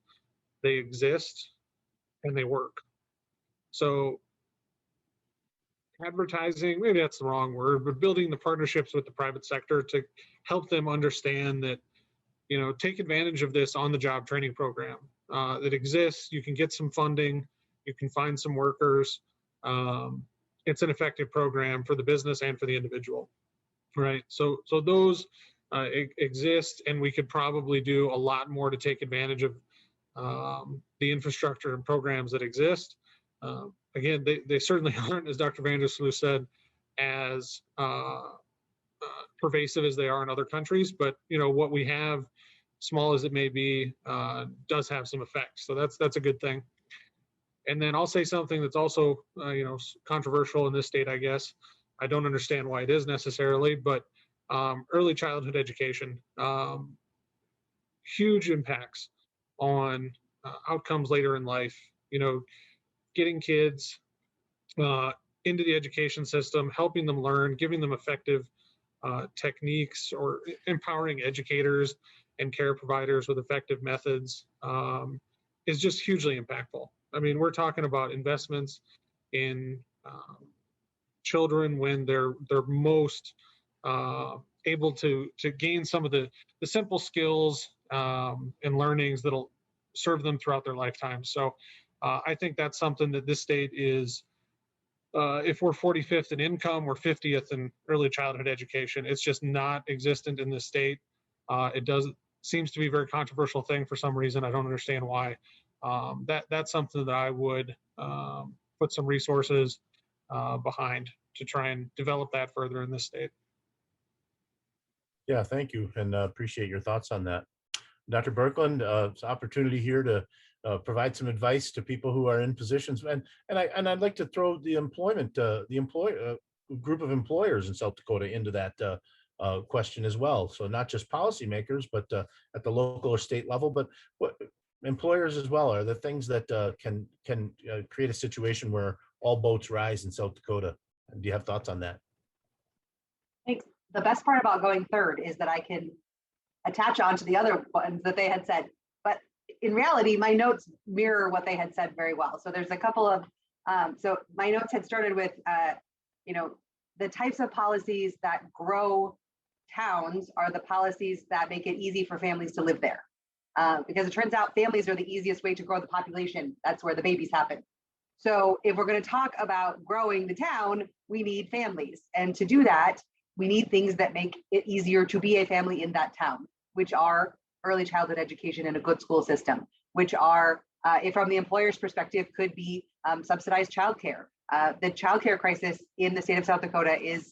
They exist and they work. So advertising, maybe that's the wrong word, but building the partnerships with the private sector to help them understand that, take advantage of this on-the-job training program that exists. You can get some funding, you can find some workers. It's an effective program for the business and for the individual, right? So those exist, and we could probably do a lot more to take advantage of the infrastructure and programs that exist. Again, they certainly aren't, as Dr. Vandersloot said, as pervasive as they are in other countries, but what we have, small as it may be, does have some effects. So that's a good thing. And then I'll say something that's also controversial in this state, I guess. I don't understand why it is necessarily, but early childhood education, huge impacts on outcomes later in life. Getting kids into the education system, helping them learn, giving them effective techniques, or empowering educators and care providers with effective methods is just hugely impactful. I mean, we're talking about investments in children when they're most able to gain some of the simple skills and learnings that'll serve them throughout their lifetime. So I think that's something that this state is, if we're 45th in income, we're 50th in early childhood education. It's just not existent in this state. It seems to be a very controversial thing for some reason. I don't understand why. That's something that I would put some resources behind to try and develop that further in this state. Yeah, thank you, and appreciate your thoughts on that. Dr. Birkeland, it's an opportunity here to provide some advice to people who are in positions, and I'd like to throw the group of employers in South Dakota into that question as well. So not just policymakers, but at the local or state level, but what employers as well are the things that can create a situation where all boats rise in South Dakota. Do you have thoughts on that? Thanks. The best part about going third is that I can attach on to the other ones that they had said. But in reality, my notes mirror what they had said very well. So there's a couple of, so my notes had started with, the types of policies that grow towns are the policies that make it easy for families to live there. Because it turns out families are the easiest way to grow the population. That's where the babies happen. So if we're going to talk about growing the town, we need families. And to do that, we need things that make it easier to be a family in that town, which are early childhood education and a good school system, which are, if from the employer's perspective, could be subsidized childcare. The childcare crisis in the state of South Dakota is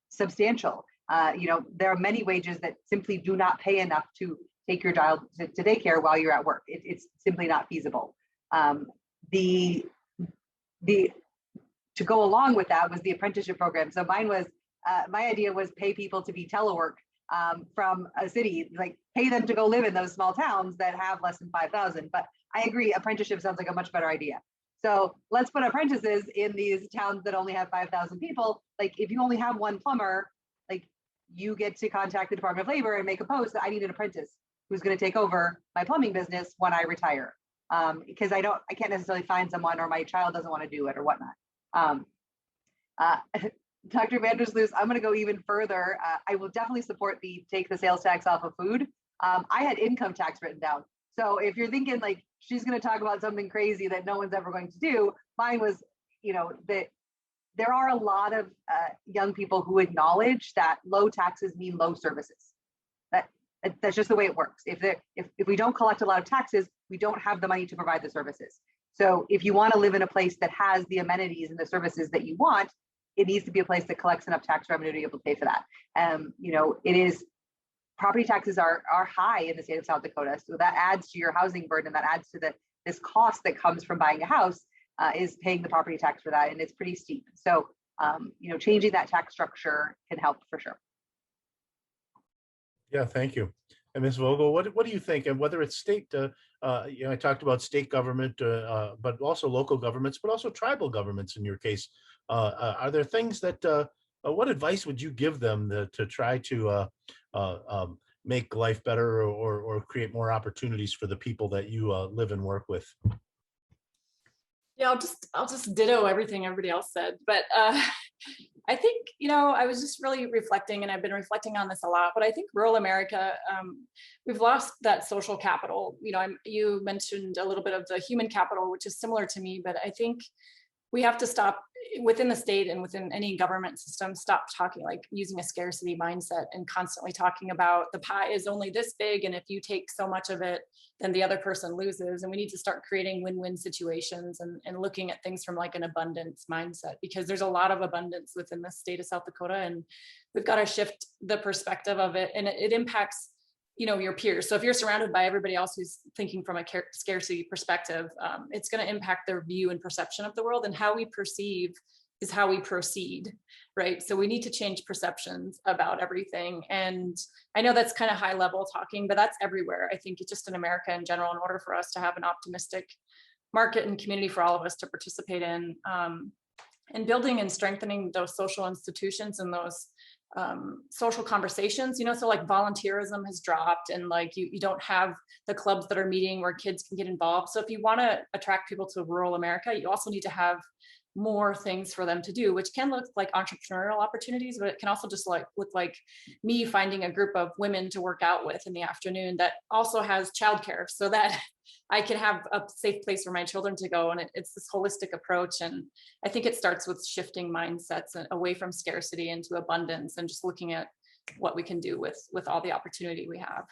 substantial. There are many wages that simply do not pay enough to take your child to daycare while you're at work. It's simply not feasible. The to go along with that was the apprenticeship program. So mine was, my idea was pay people to be telework from a city, like pay them to go live in those small towns that have less than 5,000. But I agree, apprenticeship sounds like a much better idea. So let's put apprentices in these towns that only have 5,000 people. Like if you only have one plumber, like you get to contact the Department of Labor and make a post that I need an apprentice who's going to take over my plumbing business when I retire. Because I can't necessarily find someone, or my child doesn't want to do it or whatnot. Dr. Vandersloot, I'm going to go even further. I will definitely support the take the sales tax off of food. I had income tax written down. So if you're thinking like she's going to talk about something crazy that no one's ever going to do, mine was, that there are a lot of young people who acknowledge that low taxes mean low services. That's just the way it works. If we don't collect a lot of taxes, we don't have the money to provide the services. So if you want to live in a place that has the amenities and the services that you want, it needs to be a place that collects enough tax revenue to be able to pay for that. It is, property taxes are high in the state of South Dakota. So that adds to your housing burden, that adds to this cost that comes from buying a house, is paying the property tax for that. And it's pretty steep. So, changing that tax structure can help for sure. Yeah, thank you. And Ms. Vogel, what do you think? And whether it's state, I talked about state government, but also local governments, but also tribal governments in your case. Are there things that, what advice would you give them to try to make life better or create more opportunities for the people that you live and work with? Yeah, I'll just ditto everything everybody else said. But I think, I was just really reflecting, and I've been reflecting on this a lot, but I think rural America, we've lost that social capital. You mentioned a little bit of the human capital, which is similar to me, but I think we have to stop within the state and within any government system, stop talking, like using a scarcity mindset and constantly talking about the pie is only this big. And if you take so much of it, then the other person loses. And we need to start creating win-win situations and looking at things from like an abundance mindset, because there's a lot of abundance within the state of South Dakota, and we've got to shift the perspective of it. And it impacts your peers. So if you're surrounded by everybody else who's thinking from a scarcity perspective, it's going to impact their view and perception of the world, and how we perceive is how we proceed, right? So we need to change perceptions about everything. And I know that's kind of high level talking, but that's everywhere. I think it's just in America in general, in order for us to have an optimistic market and community for all of us to participate in, and building and strengthening those social institutions and those social conversations, so like volunteerism has dropped, and like you don't have the clubs that are meeting where kids can get involved. So if you want to attract people to rural America, you also need to have more things for them to do, which can look like entrepreneurial opportunities, but it can also just look like me finding a group of women to work out with in the afternoon that also has childcare, so that I can have a safe place for my children to go. And it's this holistic approach. And I think it starts with shifting mindsets away from scarcity into abundance, and just looking at what we can do with all the opportunity we have.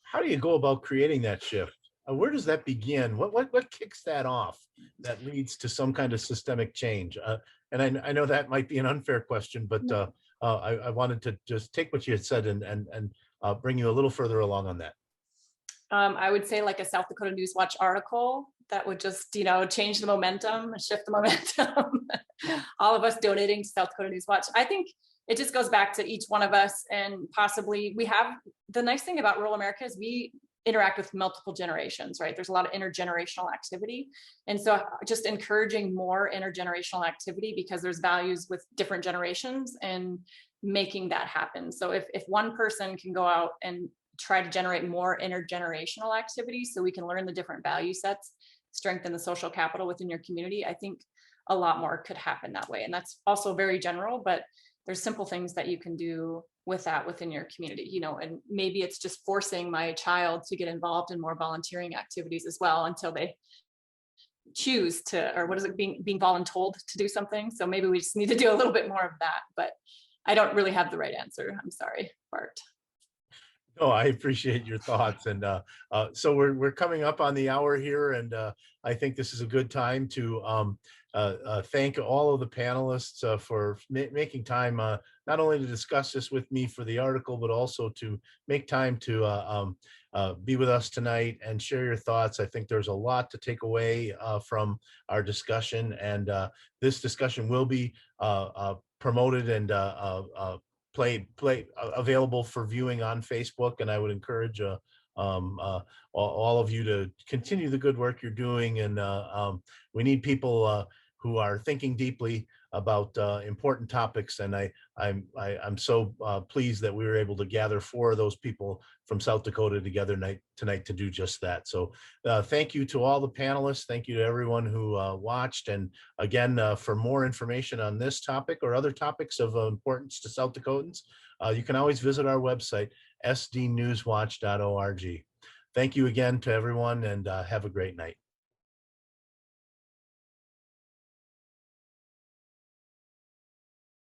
How do you go about creating that shift? Where does that begin? What kicks that off that leads to some kind of systemic change? And I know that might be an unfair question, but I wanted to just take what you had said and bring you a little further along on that. I would say like a South Dakota News Watch article that would just, change the momentum, shift the momentum. All of us donating to South Dakota News Watch. I think it just goes back to each one of us, and possibly we have, the nice thing about rural America is we interact with multiple generations, right? There's a lot of intergenerational activity. And so just encouraging more intergenerational activity, because there's values with different generations, and making that happen. So if one person can go out and try to generate more intergenerational activity, so we can learn the different value sets, strengthen the social capital within your community, I think a lot more could happen that way. And that's also very general, but there's simple things that you can do with that within your community, and maybe it's just forcing my child to get involved in more volunteering activities as well, until they choose to, or what is it, being voluntold to do something. So maybe we just need to do a little bit more of that, but I don't really have the right answer. I'm sorry, Bart. No, I appreciate your thoughts. And so we're coming up on the hour here, and I think this is a good time to thank all of the panelists for making time not only to discuss this with me for the article, but also to make time to be with us tonight and share your thoughts. I think there's a lot to take away from our discussion, and this discussion will be promoted and available for viewing on Facebook. And I would encourage all of you to continue the good work you're doing. And we need people who are thinking deeply about important topics. And I'm so pleased that we were able to gather 4 of those people from South Dakota together tonight to do just that. So thank you to all the panelists. Thank you to everyone who watched. And again, for more information on this topic or other topics of importance to South Dakotans, you can always visit our website, sdnewswatch.org. Thank you again to everyone, and have a great night.